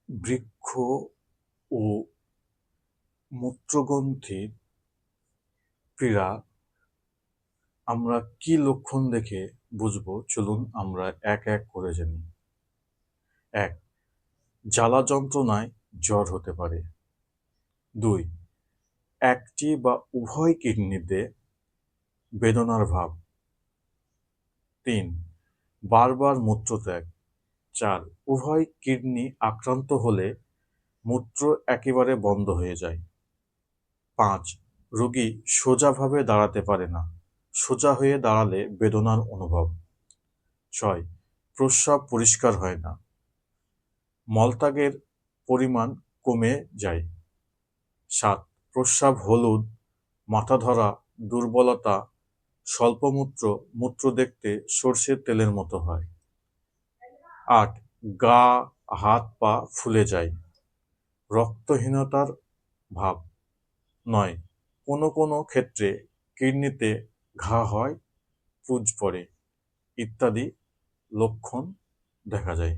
বৃক্ক ও মূত্রগ্রন্থির পীড়া আমরা কি লক্ষণ দেখে বুঝব, চলুন আমরা এক এক করে জানি। ১. জ্বালা যন্ত্রণায় জ্বর হতে পারে। ২. একটি বা উভয় কিডনিতে বেদনার ভাব। ৩. বারবার মূত্রত্যাগ। ৪. উভয় কিডনি আক্রান্ত হলে মূত্র একেবারে বন্ধ হয়ে যায়। ৫. রোগী সোজাভাবে দাঁড়াতে পারে না, সোজা হয়ে দাঁড়ালে বেদনার অনুভব। ৬. প্রস্রাব পরিষ্কার হয় না, মলত্যাগের পরিমাণ কমে যায়। ৭. প্রস্রাব হলুদ, মাথাধরা, দুর্বলতা, স্বল্পমূত্র, মূত্র দেখতে সরষের তেলের মতো হয়। ৮. গা হাত পা ফুলে যায়, রক্তহীনতার ভাব। ৯. কোনো কোনো ক্ষেত্রে কিডনিতে ঘা হয়, পুজ পড়ে ইত্যাদি লক্ষণ দেখা যায়।